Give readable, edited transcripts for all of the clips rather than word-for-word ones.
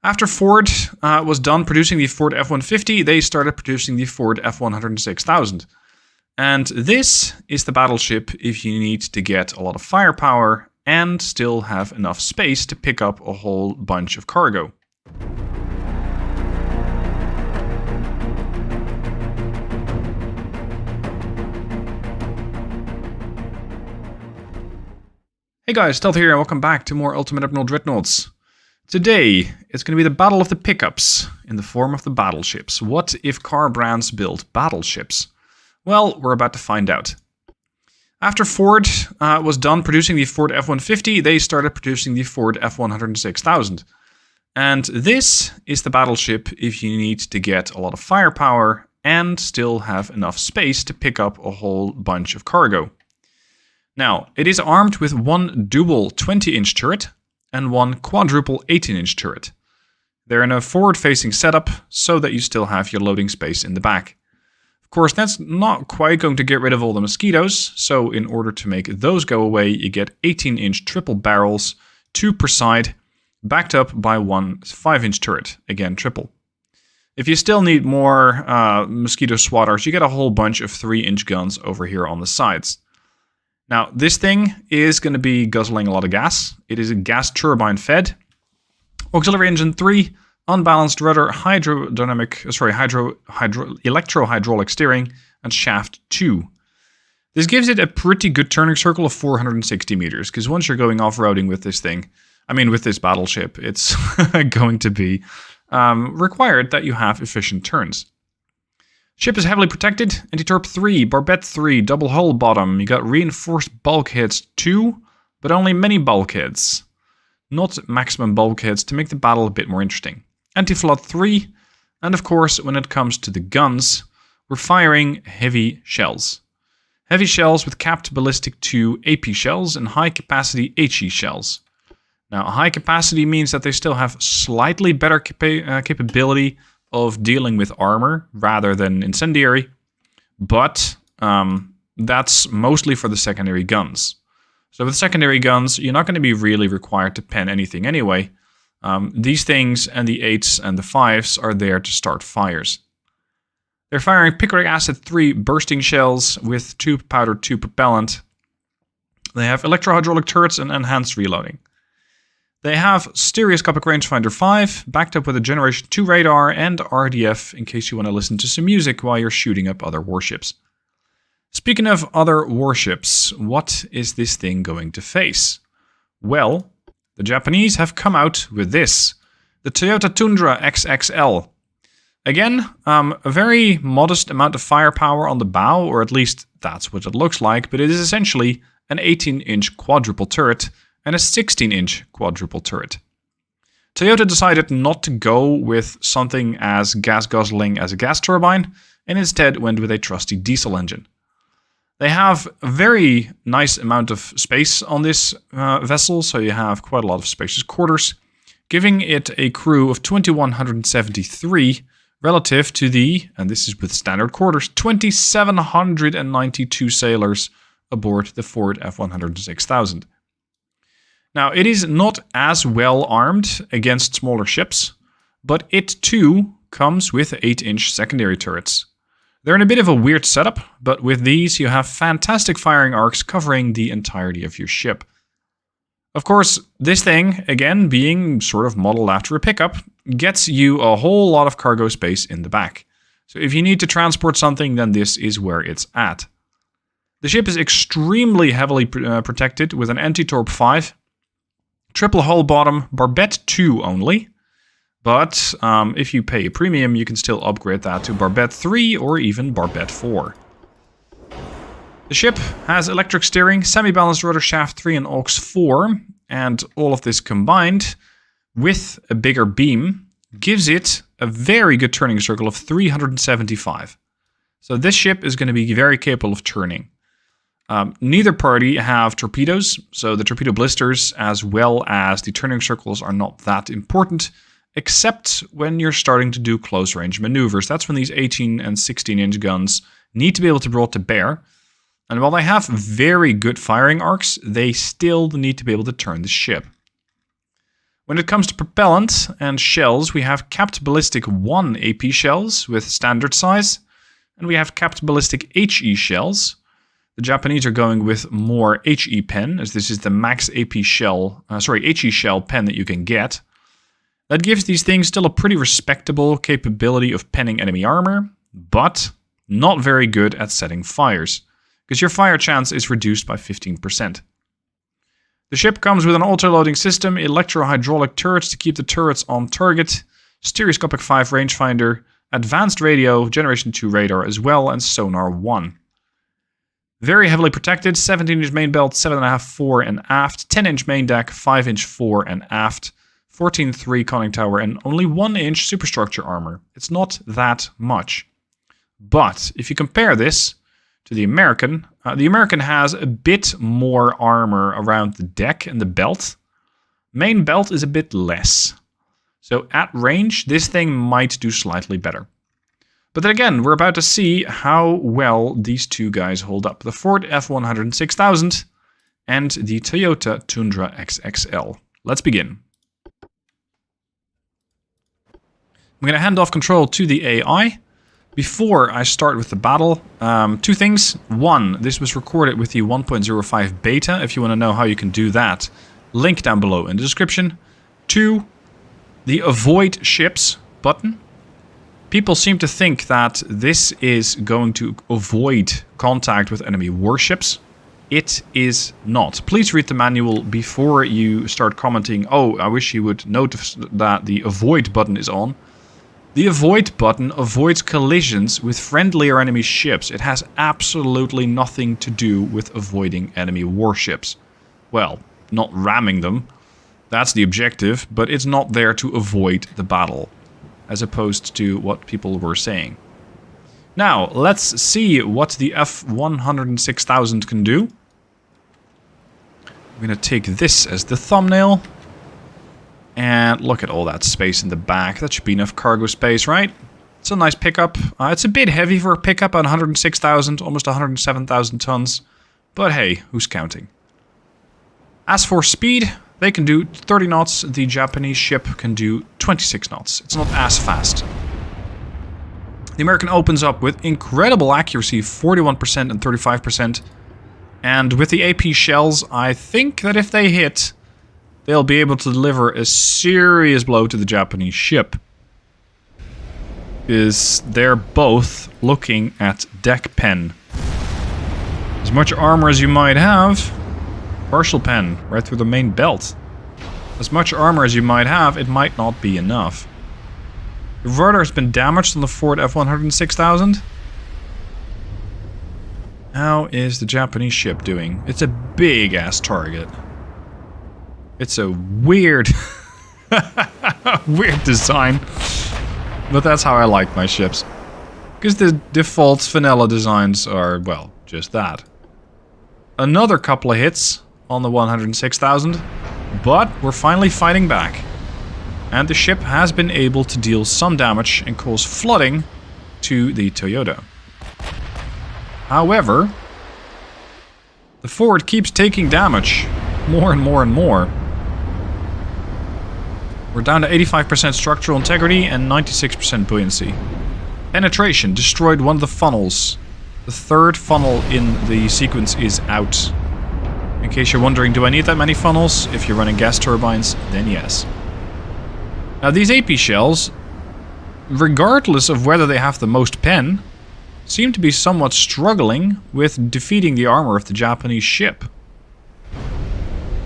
After Ford was done producing the Ford F-150, they started producing the Ford F-106,000. And this is the battleship if you need to get a lot of firepower and still have enough space to pick up a whole bunch of cargo. Hey guys, Stealth here and welcome back to more Ultimate Admiral Dreadnoughts. Today, it's going to be the Battle of the Pickups in the form of the battleships. What if car brands built battleships? Well, we're about to find out. After Ford was done producing the Ford F-150, they started producing the Ford F-106,000. And this is the battleship if you need to get a lot of firepower and still have enough space to pick up a whole bunch of cargo. Now, it is armed with one dual 20-inch turret and one quadruple 18-inch turret. They're in a forward-facing setup so that you still have your loading space in the back. Of course, that's not quite going to get rid of all the mosquitoes, so in order to make those go away, you get 18-inch triple barrels, 2 per side, backed up by one 5-inch turret, again triple. If you still need more mosquito swatters, you get a whole bunch of 3-inch guns over here on the sides. Now, this thing is going to be guzzling a lot of gas. It is a gas turbine fed. Auxiliary engine 3, unbalanced rudder, electro-hydraulic steering, and shaft 2. This gives it a pretty good turning circle of 460 meters, because once you're going off-roading with this thing, with this battleship, it's going to be required that you have efficient turns. Ship is heavily protected, anti-torp 3, barbette 3, double hull bottom. You got reinforced bulkheads 2, but only many bulkheads. Not maximum bulkheads to make the battle a bit more interesting. Anti-flood 3, and of course when it comes to the guns, we're firing heavy shells. Heavy shells with capped ballistic 2 AP shells and high capacity HE shells. Now high capacity means that they still have slightly better capability of dealing with armor rather than incendiary, but that's mostly for the secondary guns. So with secondary guns, you're not going to be really required to pen anything anyway. These things and the 8s and the 5s are there to start fires. They're firing picric acid 3 bursting shells with 2 powder 2 propellant. They have electro-hydraulic turrets and enhanced reloading. They have stereoscopic rangefinder 5, backed up with a generation 2 radar and RDF in case you want to listen to some music while you're shooting up other warships. Speaking of other warships, what is this thing going to face? Well, the Japanese have come out with this, the Toyota Tundra XXL. Again, a very modest amount of firepower on the bow, or at least that's what it looks like, but it is essentially an 18-inch quadruple turret and a 16-inch quadruple turret. Toyota decided not to go with something as gas-guzzling as a gas turbine, and instead went with a trusty diesel engine. They have a very nice amount of space on this vessel, so you have quite a lot of spacious quarters, giving it a crew of 2,173 relative to the, and this is with standard quarters, 2,792 sailors aboard the Ford F-106,000. Now, it is not as well armed against smaller ships, but it too comes with 8-inch secondary turrets. They're in a bit of a weird setup, but with these you have fantastic firing arcs covering the entirety of your ship. Of course, this thing, again being sort of modeled after a pickup, gets you a whole lot of cargo space in the back. So if you need to transport something, then this is where it's at. The ship is extremely heavily protected with an anti-torp 5, triple hull bottom, barbette 2 only, but if you pay a premium, you can still upgrade that to barbette 3 or even barbette 4. The ship has electric steering, semi-balanced rudder shaft 3 and aux 4, and all of this combined with a bigger beam gives it a very good turning circle of 375. So this ship is going to be very capable of turning. Neither party have torpedoes, so the torpedo blisters as well as the turning circles are not that important, except when you're starting to do close range maneuvers. That's when these 18 and 16-inch guns need to be able to be brought to bear. And while they have very good firing arcs, they still need to be able to turn the ship. When it comes to propellant and shells, we have capped ballistic 1 AP shells with standard size, and we have capped ballistic HE shells. The Japanese are going with more HE pen, as this is the max AP shell, HE shell pen that you can get. That gives these things still a pretty respectable capability of penning enemy armor, but not very good at setting fires, because your fire chance is reduced by 15%. The ship comes with an auto-loading system, electro-hydraulic turrets to keep the turrets on target, stereoscopic 5 rangefinder, advanced radio, generation 2 radar as well, and sonar 1. Very heavily protected, 17-inch main belt, 7.5 fore and aft, 10-inch main deck, 5-inch fore and aft, 14.3 conning tower, and only 1-inch superstructure armor. It's not that much. But if you compare this to the American has a bit more armor around the deck and the belt. Main belt is a bit less. So at range, this thing might do slightly better. But then again, we're about to see how well these two guys hold up. The Ford F-106,000 and the Toyota Tundra XXL. Let's begin. I'm going to hand off control to the AI. Before I start with the battle, two things. One, this was recorded with the 1.05 beta. If you want to know how you can do that, link down below in the description. Two, the avoid ships button. People seem to think that this is going to avoid contact with enemy warships. It is not. Please read the manual before you start commenting, oh, I wish you would notice that the avoid button is on. The avoid button avoids collisions with friendly or enemy ships. It has absolutely nothing to do with avoiding enemy warships. Well, not ramming them. That's the objective, but it's not there to avoid the battle, as opposed to what people were saying. Now, let's see what the F-106,000 can do. I'm going to take this as the thumbnail. And look at all that space in the back. That should be enough cargo space, right? It's a nice pickup. It's a bit heavy for a pickup at 106,000, almost 107,000 tons. But hey, who's counting? As for speed, they can do 30 knots. The Japanese ship can do 26 knots. It's not as fast. The American opens up with incredible accuracy, 41% and 35%. And with the AP shells, I think that if they hit, they'll be able to deliver a serious blow to the Japanese ship. Because they're both looking at deck pen. As much armor as you might have, partial pen right through the main belt. As much armor as you might have, it might not be enough. The rudder has been damaged on the Ford F-106,000. How is the Japanese ship doing? It's a big ass target. It's a weird, weird design, but that's how I like my ships. Because the default vanilla designs are, well, just that. Another couple of hits on the 106,000, but we're finally fighting back. And the ship has been able to deal some damage and cause flooding to the Toyota. However, the Ford keeps taking damage, more and more and more. We're down to 85% structural integrity and 96% buoyancy. Penetration destroyed one of the funnels. The third funnel in the sequence is out. In case you're wondering, do I need that many funnels? If you're running gas turbines, then yes. Now these AP shells, regardless of whether they have the most pen, seem to be somewhat struggling with defeating the armor of the Japanese ship.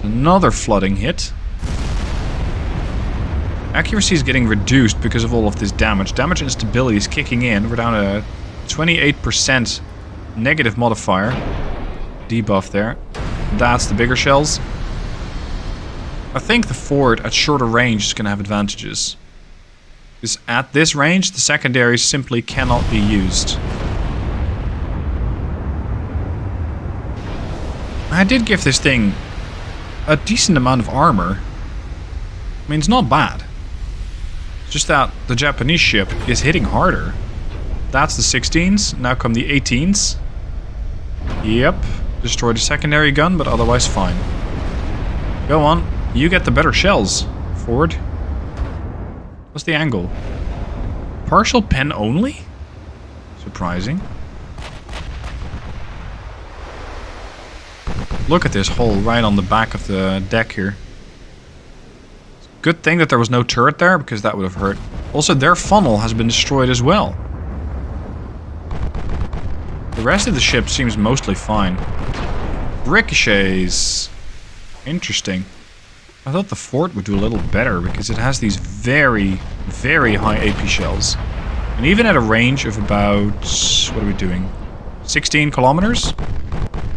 Another flooding hit. Accuracy is getting reduced because of all of this damage. Damage and stability is kicking in. We're down to 28% negative modifier. Debuff there. That's the bigger shells. I think the Ford at shorter range is going to have advantages. Because at this range, the secondaries simply cannot be used. I did give this thing a decent amount of armor. I mean, it's not bad. It's just that the Japanese ship is hitting harder. That's the 16s. Now come the 18s. Yep. Destroyed a secondary gun, but otherwise fine. Go on. You get the better shells. Forward. What's the angle? Partial pen only? Surprising. Look at this hole right on the back of the deck here. Good thing that there was no turret there, because that would have hurt. Also, their funnel has been destroyed as well. The rest of the ship seems mostly fine. Ricochets. Interesting. I thought the fort would do a little better, because it has these very, very high AP shells. And even at a range of about... what are we doing? 16 kilometers?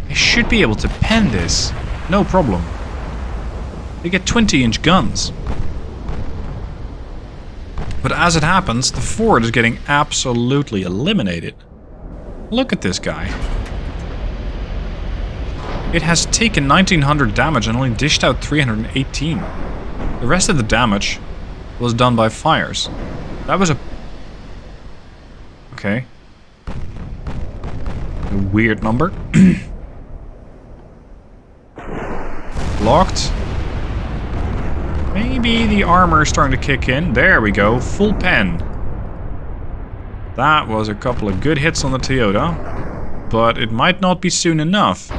They should be able to pen this. No problem. They get 20-inch guns. But as it happens, the fort is getting absolutely eliminated. Look at this guy. It has taken 1900 damage and only dished out 318. The rest of the damage was done by fires. That was a... okay. A weird number. Locked. Maybe the armor is starting to kick in. There we go. Full pen. That was a couple of good hits on the Toyota. But it might not be soon enough.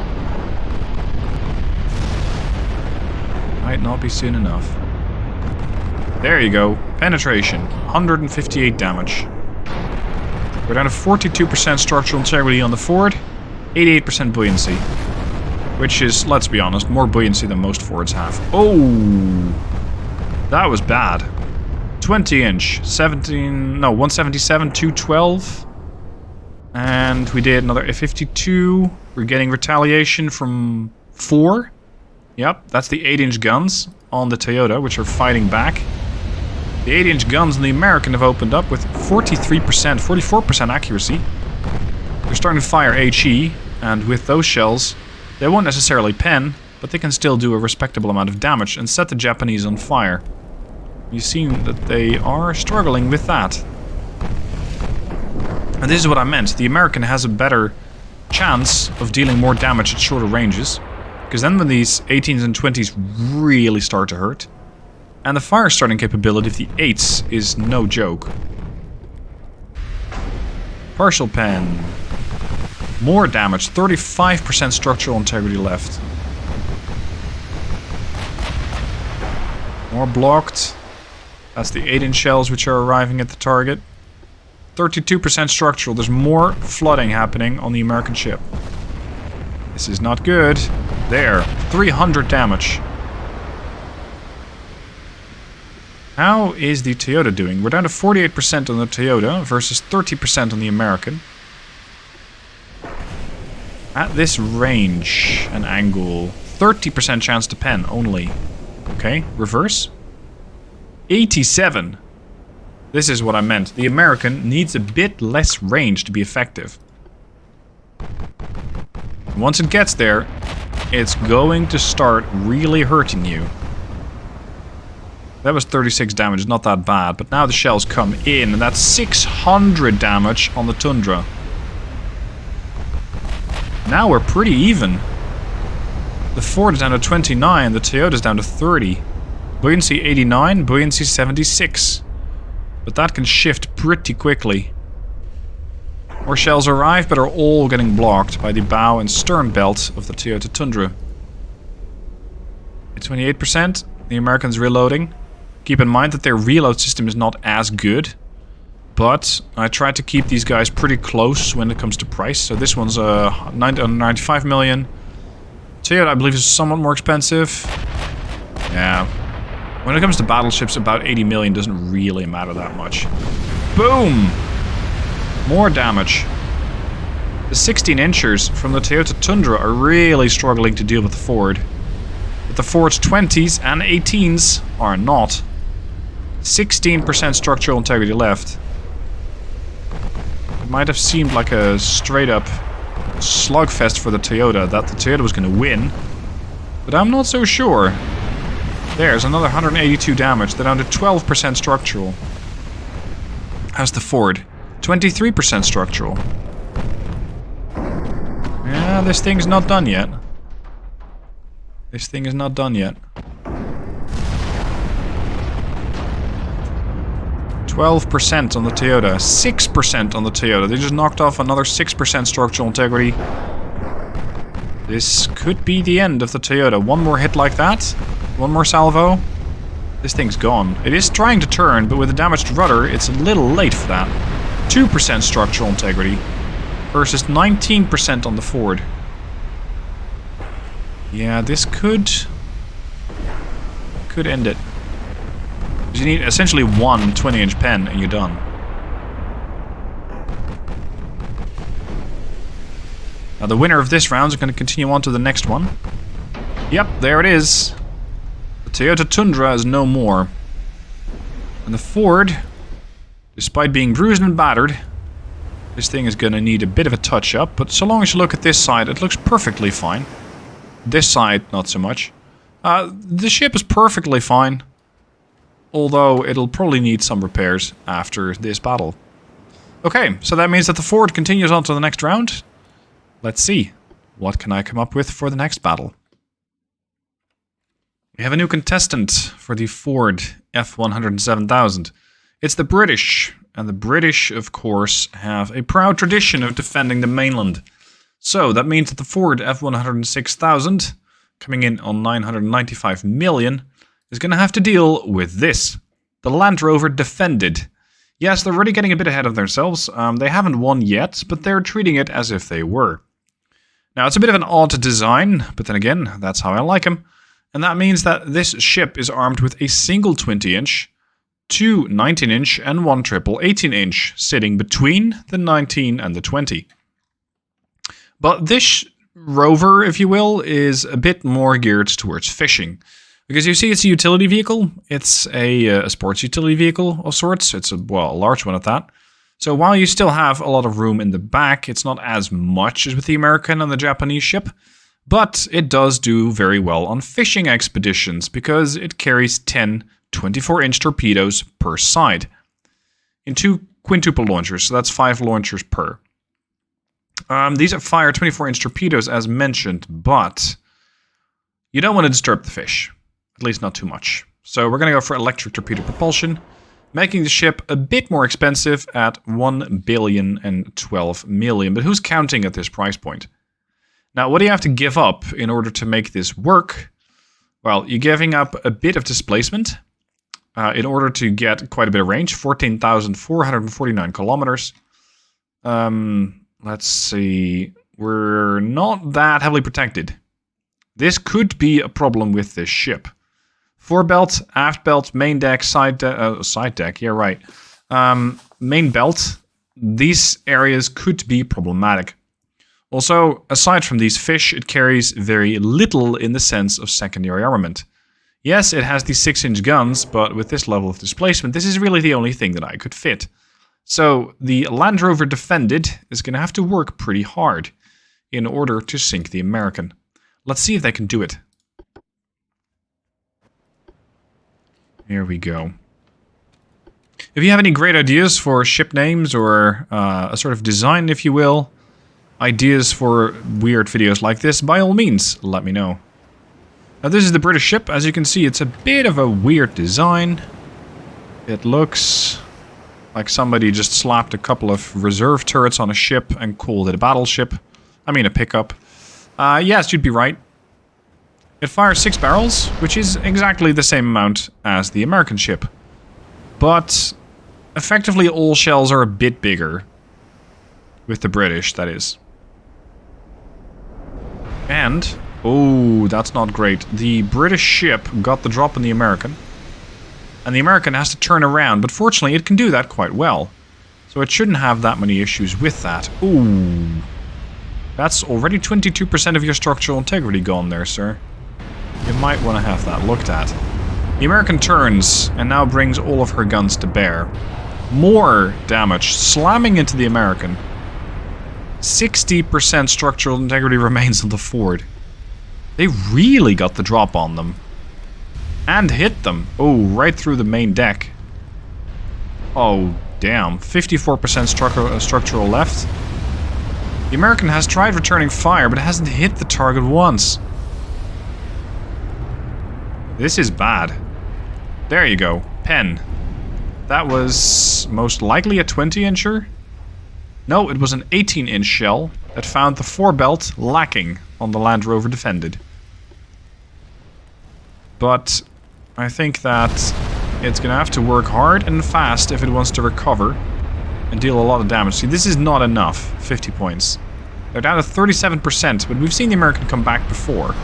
Might not be soon enough. There you go. Penetration. 158 damage. We're down to 42% structural integrity on the Ford. 88% buoyancy. Which is, let's be honest, more buoyancy than most Fords have. Oh! That was bad. 20-inch. 177, 212. And we did another F-52. We're getting retaliation from 4. Yep, that's the 8-inch guns on the Toyota, which are fighting back. The 8-inch guns in the American have opened up with 43%, 44% accuracy. They're starting to fire HE, and with those shells, they won't necessarily pen, but they can still do a respectable amount of damage and set the Japanese on fire. You see that they are struggling with that. And this is what I meant. The American has a better chance of dealing more damage at shorter ranges. Because then when these 18s and 20s really start to hurt. And the fire starting capability of the 8s is no joke. Partial pen. More damage. 35% structural integrity left. More blocked. That's the 8-inch shells which are arriving at the target. 32% structural. There's more flooding happening on the American ship. This is not good. There. 300 damage. How is the Toyota doing? We're down to 48% on the Toyota versus 30% on the American. At this range and angle, 30% chance to pen only. Okay, reverse. 87. This is what I meant. The American needs a bit less range to be effective. Once it gets there, it's going to start really hurting you. That was 36 damage, not that bad. But now the shells come in, and that's 600 damage on the Tundra. Now we're pretty even. The Ford is down to 29, the Toyota's down to 30. Buoyancy 89, buoyancy 76. But that can shift pretty quickly. More shells arrive, but are all getting blocked by the bow and stern belt of the Toyota Tundra. At 28%, the Americans reloading. Keep in mind that their reload system is not as good. But I tried to keep these guys pretty close when it comes to price. So this one's 95 million. Toyota, I believe, is somewhat more expensive. Yeah. When it comes to battleships, about 80 million doesn't really matter that much. Boom! More damage. The 16-inchers from the Toyota Tundra are really struggling to deal with the Ford. But the Ford's 20s and 18s are not. 16% structural integrity left. It might have seemed like a straight-up slugfest for the Toyota, that the Toyota was going to win. But I'm not so sure. There's another 182 damage. They're down to 12% structural. How's the Ford? 23% structural. Yeah, this thing's not done yet. This thing is not done yet. 12% on the Toyota, 6% on the Toyota. They just knocked off another 6% structural integrity. This could be the end of the Toyota. One more hit like that, one more salvo. This thing's gone. It is trying to turn, but with a damaged rudder, it's a little late for that. 2% structural integrity versus 19% on the Ford. Yeah, this could end it. You need essentially one 20-inch pen and you're done. Now the winner of this round is going to continue on to the next one. Yep, there it is. The Toyota Tundra is no more. And the Ford, despite being bruised and battered, this thing is going to need a bit of a touch-up, but so long as you look at this side, it looks perfectly fine. This side, not so much. The ship is perfectly fine, although it'll probably need some repairs after this battle. Okay, so that means that the Ford continues on to the next round. Let's see. What can I come up with for the next battle? We have a new contestant for the Ford F-107,000. It's the British. And the British, of course, have a proud tradition of defending the mainland. So that means that the Ford F-106,000, coming in on 995 million, is going to have to deal with this. The Land Rover Defended. Yes, they're really getting a bit ahead of themselves. They haven't won yet, but they're treating it as if they were. Now, it's a bit of an odd design, but then again, that's how I like them. And that means that this ship is armed with a single 20-inch, two 19-inch, and one triple 18-inch, sitting between the 19 and the 20. But this rover, if you will, is a bit more geared towards fishing. Because you see, it's a utility vehicle. It's a sports utility vehicle of sorts. It's a large one at that. So while you still have a lot of room in the back, it's not as much as with the American and the Japanese ship. But it does do very well on fishing expeditions because it carries 10 24-inch torpedoes per side. In two quintuple launchers, so that's 5 launchers per. These fire 24-inch torpedoes as mentioned, but you don't want to disturb the fish. At least not too much. So we're going to go for electric torpedo propulsion, making the ship a bit more expensive at 1,012 million. But who's counting at this price point? Now, what do you have to give up in order to make this work? Well, you're giving up a bit of displacement in order to get quite a bit of range, 14,449 kilometers. Let's see. We're not that heavily protected. This could be a problem with this ship. Forebelt, aft belt, main deck, side deck, yeah, right. Main belt, these areas could be problematic. Also, aside from these fish, it carries very little in the sense of secondary armament. Yes, it has these 6-inch guns, but with this level of displacement, this is really the only thing that I could fit. So the Land Rover Defended is going to have to work pretty hard in order to sink the American. Let's see if they can do it. Here we go. If you have any great ideas for ship names or a sort of design, if you will, ideas for weird videos like this, by all means, let me know. Now this is the British ship. As you can see, it's a bit of a weird design. It looks like somebody just slapped a couple of reserve turrets on a ship and called it a battleship. I mean a pickup. Yes, you'd be right. It fires 6 barrels, which is exactly the same amount as the American ship. But effectively all shells are a bit bigger. With the British, that is. And, oh, that's not great. The British ship got the drop on the American. And the American has to turn around, but fortunately it can do that quite well. So it shouldn't have that many issues with that. Ooh. That's already 22% of your structural integrity gone there, sir. You might want to have that looked at. The American turns and now brings all of her guns to bear. More damage, slamming into the American. 60% structural integrity remains on the Ford. They really got the drop on them. And hit them. Oh, right through the main deck. Oh, damn. 54% structural left. The American has tried returning fire, but it hasn't hit the target once. This is bad. There you go. Pen. That was most likely a 20-incher. No, it was an 18-inch shell that found the forebelt lacking on the Land Rover Defended. But I think that it's going to have to work hard and fast if it wants to recover and deal a lot of damage. See, this is not enough. 50 points. They're down to 37%, but we've seen the American come back before.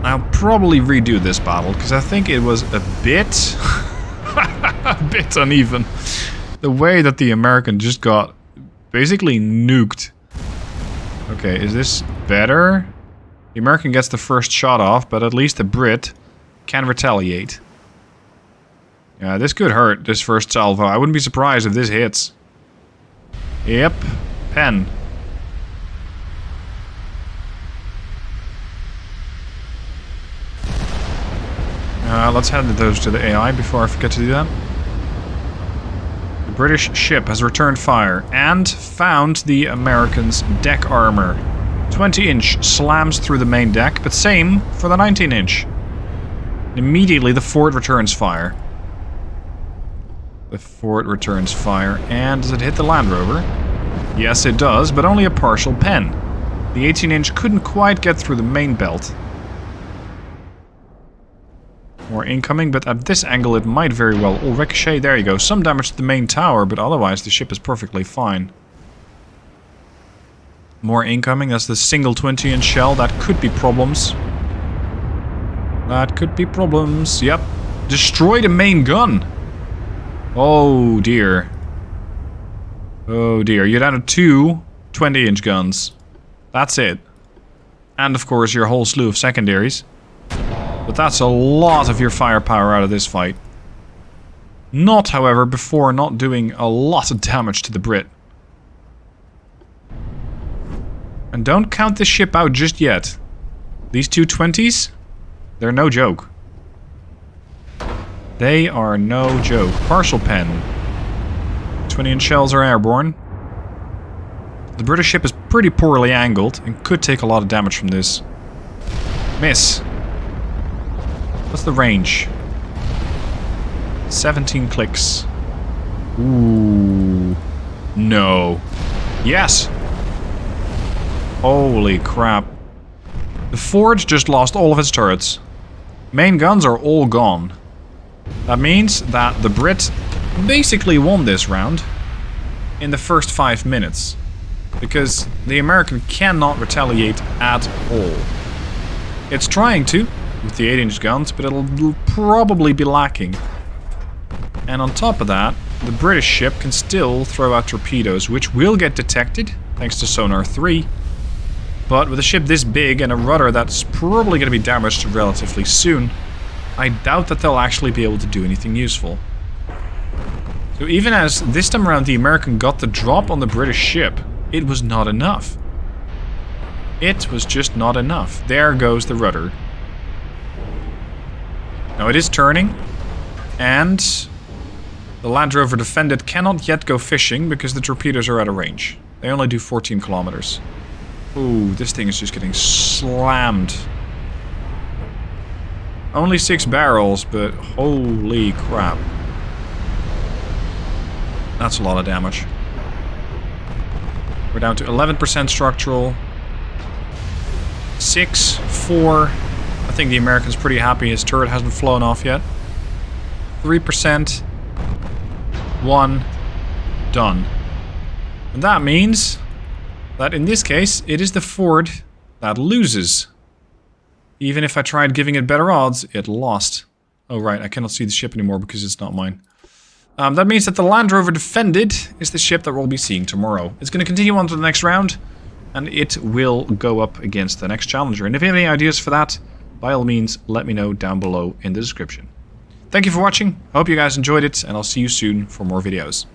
I'll probably redo this battle, because I think it was a bit... a bit uneven. The way that the American just got basically nuked. Okay, is this better? The American gets the first shot off, but at least the Brit can retaliate. Yeah, this could hurt, this first salvo. I wouldn't be surprised if this hits. Yep, pen. Let's hand those to the AI before I forget to do that. The British ship has returned fire and found the Americans' deck armor. 20-inch slams through the main deck, but same for the 19-inch. Immediately the fort returns fire. The fort returns fire, and does it hit the Land Rover? Yes, it does, but only a partial pen. The 18-inch couldn't quite get through the main belt. More incoming, but at this angle it might very well all ricochet. There you go, some damage to the main tower, but otherwise the ship is perfectly fine. More incoming, that's the single 20-inch shell. That could be problems. That could be problems. Yep. Destroy the main gun. Oh dear. Oh dear. You're down to 2 20-inch guns. That's it. And of course your whole slew of secondaries. But that's a lot of your firepower out of this fight. Not, however, before not doing a lot of damage to the Brit. And don't count this ship out just yet. These two 20s, they're no joke. They are no joke. Partial pen. 20-inch shells are airborne. The British ship is pretty poorly angled and could take a lot of damage from this. Miss. What's the range? 17 clicks. Ooh. No. Yes! Holy crap. The fort just lost all of its turrets. Main guns are all gone. That means that the Brit basically won this round in the first 5 minutes. Because the American cannot retaliate at all. It's trying to, with the 8-inch guns, but it'll probably be lacking. And on top of that, the British ship can still throw out torpedoes, which will get detected, thanks to Sonar 3. But with a ship this big and a rudder that's probably going to be damaged relatively soon, I doubt that they'll actually be able to do anything useful. So even as this time around the American got the drop on the British ship, it was not enough. It was just not enough. There goes the rudder. Now it is turning, and the Land Rover Defended cannot yet go fishing because the torpedoes are out of range. They only do 14 kilometers. Ooh, this thing is just getting slammed. Only 6 barrels, but holy crap. That's a lot of damage. We're down to 11% structural. 6, 4. I think the American's pretty happy his turret hasn't flown off yet. 3%. 1. Done. And that means that in this case, it is the fort that loses. Even if I tried giving it better odds, it lost. Oh right, I cannot see the ship anymore because it's not mine. That means that the Land Rover Defended is the ship that we'll be seeing tomorrow. It's going to continue on to the next round, and it will go up against the next challenger. And if you have any ideas for that, by all means, let me know down below in the description. Thank you for watching, I hope you guys enjoyed it, and I'll see you soon for more videos.